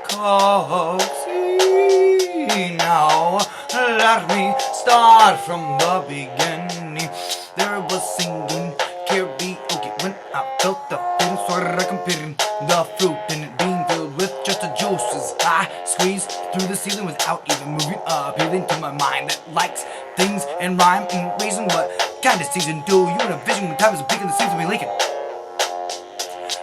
cozy now. Let me start from the beginning. There was singing karaoke when I felt the feeling, started comparing the fruit and it being filled with just the juices. I squeezed through the ceiling without even moving, appealing to my mind that likes things and rhyme and reason. What kind of season do you envision when time is peaking, the seems to be leaking?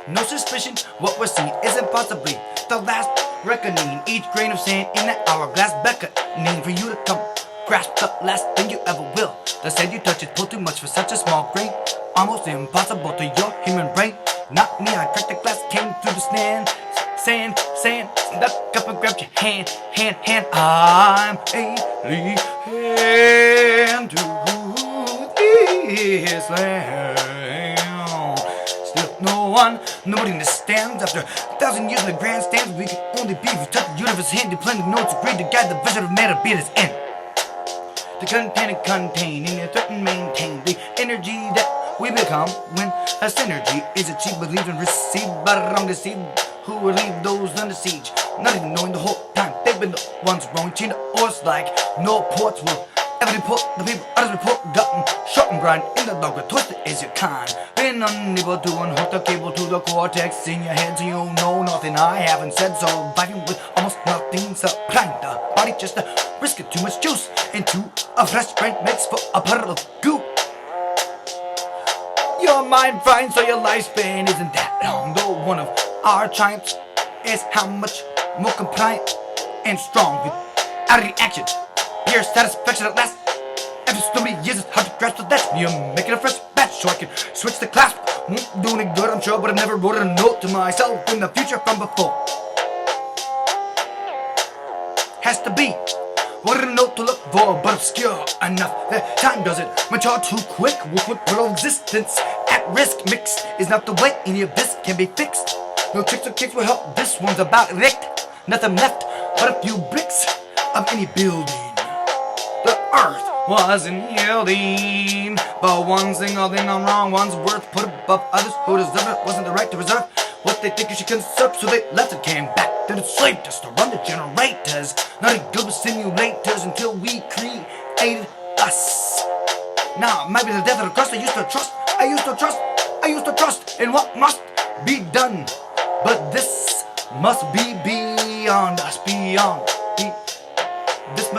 No suspicion, what we're seeing isn't possibly the last reckoning. Each grain of sand in the hourglass beckoning for you to come grasp the last thing you ever will. The sand you touch is pulled too much for such a small grain, almost impossible to your human brain. Not me, I cracked the glass, came through the sand, snuck up and grabbed your hand. I'm alien to this land. Still nobody understands. After 1,000 years in the grandstands, we can only be if we touch the universe hand. Plenty of notes agreed to guide the vision of man to be at its end. To contain, and threaten, maintain the energy that we become when a synergy is achieved. Believe and receive, but wrong deceived. Who will leave those under siege? Not even knowing the whole time they've been the ones wrong. Chain the oars like no ports will ever deport the people. Others report gotten short and grind in the longer twisted is your kind. Been unable to unhook the cable to the cortex in your head, so you know nothing I haven't said. Surviving with almost nothing, supplying the body just to risk it. Too much juice into a fresh brain makes for a puddle of goo. Your mind fine, so your lifespan isn't that long. Though one of our triumphs is how much more compliant and strong without any action. Pure satisfaction at last. After so many years, it's hard to grasp that you're making a fresh batch, so I can switch the clasp. Won't do any good, I'm sure, but I never wrote a note to myself in the future from before. Has to be what a note to look for, but obscure enough that time doesn't mature too quick. With world existence at risk, mixed is not the way any of this can be fixed. No tricks or kicks will help. This one's about wrecked. Nothing left but a few bricks of any building. The earth wasn't yielding, but one single thing I'm wrong, one's worth put above others who deserve it. Wasn't the right to reserve what they think you should conserve, so they left and came back. Then enslaved us to run the generators. Not a good with simulators until we created us. Now, might be the death of the crust. I used to trust in what must be done. But this must be beyond us, beyond. This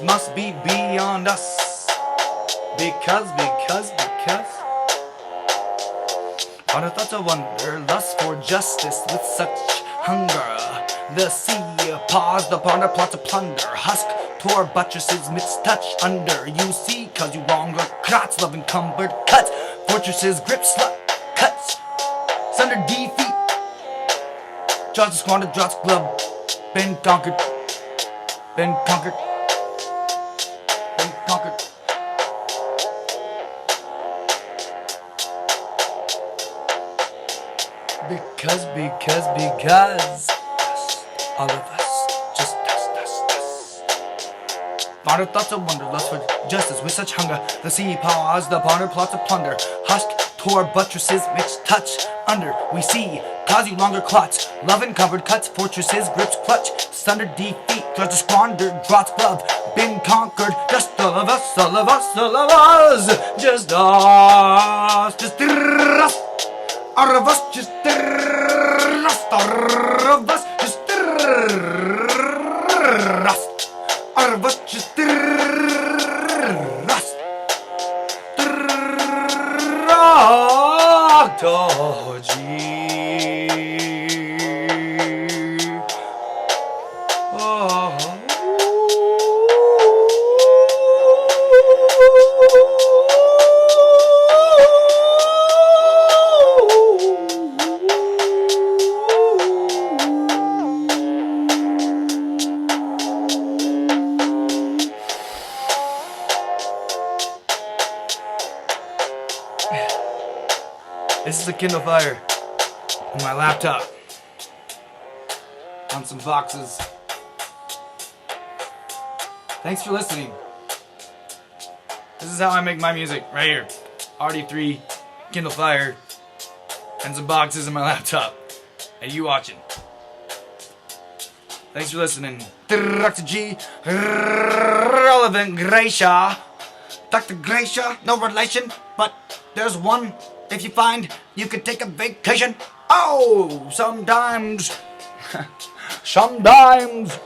must be beyond us. Because on a thoughts of wonder, lust for justice with such hunger. The sea paused upon our plots of plunder. Husk tore buttresses midst touch under. You see, cause you longer clots, love encumbered cuts. Fortresses grip slut cuts. Sunder defeat. Jaws to squander, drops glove. Been conquered. Because all of us, just us. Modern thoughts of wonder, lust for justice with such hunger. The sea paused upon her plots of plunder. Husk tore buttresses, mixed touch under. We see, cause you longer clots. Love encumbered cuts, fortresses, grips clutch. Sundered defeat, cause the squandered drops glove. Been conquered, just all of us. Just us. All of us, just rust. All of us, just rust. All of us, just rust. DR.G. This is a Kindle Fire on my laptop on some boxes. Thanks for listening. This is how I make my music right here. RD3 Kindle Fire and some boxes in my laptop. Hey, you watching? Thanks for listening. DR.G, relevant Gracia. Dr. Gracia, no relation, but there's one. If you find you could take a vacation. Oh, sometimes. Sometimes.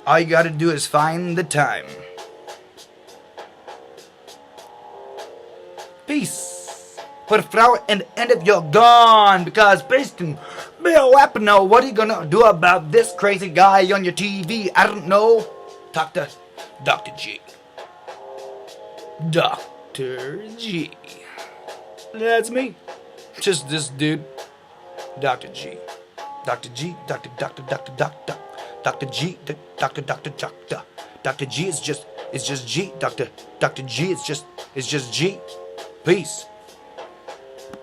All you gotta do is find the time. Peace. Put a flower in the end of your gun, because peace can be a weapon. Now, what are you gonna do about this crazy guy on your TV? I don't know. Talk to Dr. G. Dr. G. That's me. Just this dude. Dr. G. Dr. G. Dr. G. Dr. G is just G. Dr. G is just G. Peace.